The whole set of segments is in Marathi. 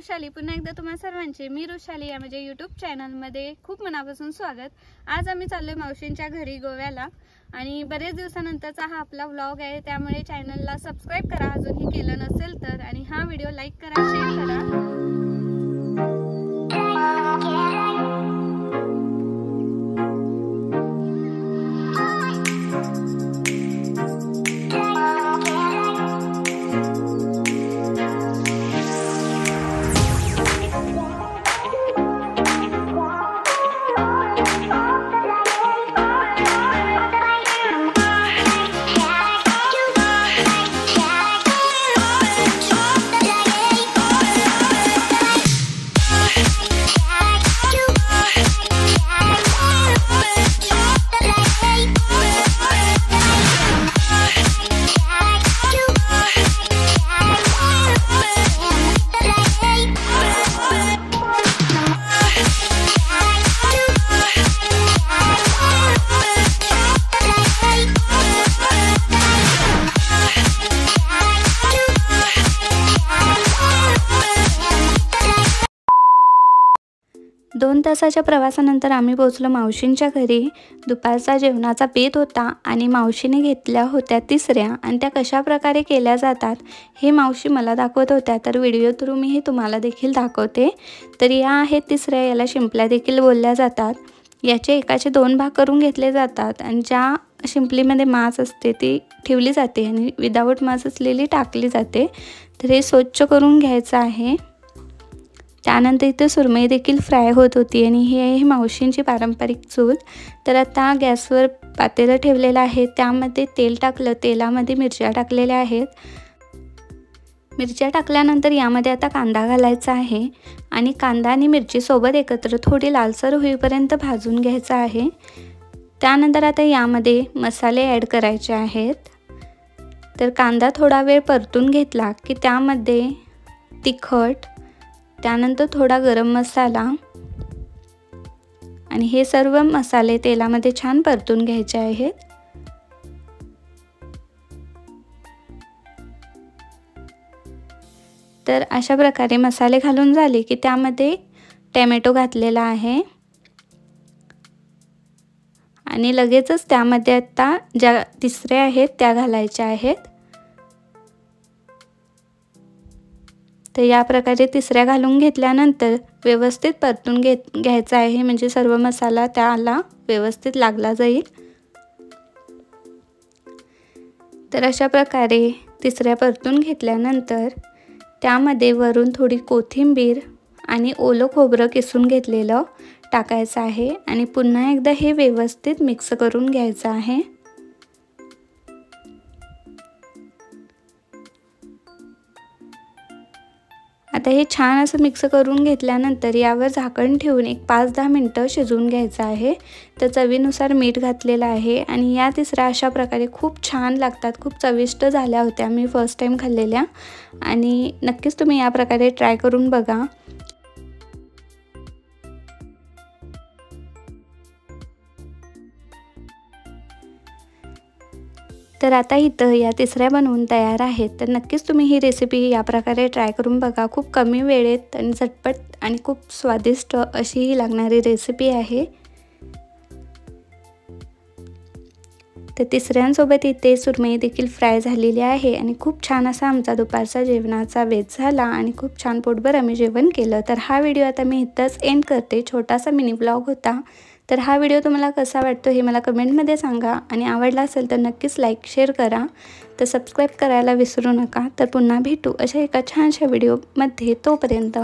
रुशाली, पुन्हा एकदा तुम्हा सर्वांचे मी रुशाली या माझ्या यूट्यूब चॅनलमध्ये खूप मनापासून स्वागत। आज आम्ही चाललोय मावशींच्या घरी गोव्याला आणि बरेच दिवसानंतरचा हा आपला व्लॉग आहे, त्यामुळे चॅनलला सबस्क्राइब करा अजूनही केलं नसेल तर, आणि हा व्हिडिओ लाईक करा, शेअर करा। दोन तासाच्या प्रवासानंतर आम्ही पोहोचलो मावशींच्या घरी। दुपारचा जेवणाचा बेत होता आणि मावशीने घेतल्या होत्या तिसऱ्या, आणि त्या कशा प्रकारे केल्या जातात हे मावशी मला दाखवत होत्या, तर व्हिडिओ थ्रू मी हे तुम्हाला देखील दाखवते। तर या आहेत तिसऱ्या, याला शिंपल्या देखील बोलल्या जातात। याचे एकाचे दोन भाग करून घेतले जातात आणि ज्या शिंपलीमध्ये मांस असते ती ठेवली जाते आणि विदाऊट मांस असलेली टाकली जाते। तर हे स्वच्छ करून घ्यायचं आहे। त्यानंतर इथे सुरमई देखील फ्राय होत होती आणि ही आहे मावशींची पारंपरिक चूल। तर आता गॅसवर पातेलं ठेवलेलं आहे, त्यामध्ये तेल टाकलं, तेलामध्ये मिरच्या टाकलेल्या आहेत। मिरच्या टाकल्यानंतर यामध्ये आता कांदा घालायचा आहे आणि कांदा आणि मिरची सोबत एकत्र थोडी लालसर होईपर्यंत भाजून घ्यायचं आहे। त्यानंतर आता यामध्ये मसाले ॲड करायचे आहेत। तर कांदा थोडा वेळ परतून घेतला की त्यामध्ये तिखट, त्यानंतर थोडा गरम मसाला आणि हे सर्व मसाले तेलामध्ये छान परतून घ्यायचे आहेत। तर अशा प्रकारे मसाले घालून झाले की त्यामध्ये टोमॅटो घातलेला आहे आणि लगेचच त्यामध्ये आता ज्या तिसऱ्या आहेत त्या घालायच्या आहेत। तर या प्रकारे तिसऱ्या घालून घेतल्यानंतर व्यवस्थित परतून घ्यायचा आहे, म्हणजे सर्व मसाला त्याला व्यवस्थित लागला जाईल। तर अशा प्रकारे तिसऱ्या परतून घेतल्यानंतर त्यामध्ये वरून थोडी कोथिंबीर आणि ओलं खोबरं किसून घेतलेलं टाकायचं आहे आणि पुन्हा एकदा हे व्यवस्थित मिक्स करून घ्यायचं आहे। आता हे छान असं मिक्स करून घेतल्यानंतर यावर झाकण ठेवून एक 5-10 मिनिटं शिजवून घ्यायचं आहे। तर चवीनुसार मीठ घातलेलं आहे आणि या तिसऱ्या अशा प्रकारे खूप छान लागतात, खूप चविष्ट झाल्या होत्या। मी फर्स्ट टाइम खाल्लेल्या आणि नक्कीच तुम्ही या प्रकारे ट्राय करून बघा। तर आता इथं या तिसऱ्या बनवून तयार आहेत। तर नक्कीच तुम्ही ही रेसिपी या प्रकारे ट्राय करून बघा। खूप कमी वेळेत आणि झटपट आणि खूप स्वादिष्ट अशी ही लागणारी रेसिपी आहे। तर तिसऱ्यांसोबत इथे सुरमई देखील फ्राय झालेली आहे आणि खूप छान असा आमचा दुपारचा जेवणाचा बेत झाला आणि खूप छान पोटभर आम्ही जेवण केलं। तर हा व्हिडिओ आता मी इथंच एंड करते। छोटासा मिनी व्लॉग होता। तर हा व्हिडिओ तुम्हाला कसा वाटतो हे मला कमेंटमध्ये सांगा आणि आवडला असेल तर नक्कीच लाईक शेअर करा। तर सबस्क्राईब करायला विसरू नका। तर पुन्हा भेटू अशा एका छानशा व्हिडिओमध्ये। तोपर्यंत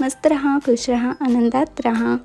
मस्त रहा, खुश रहा, आनंदात रहा।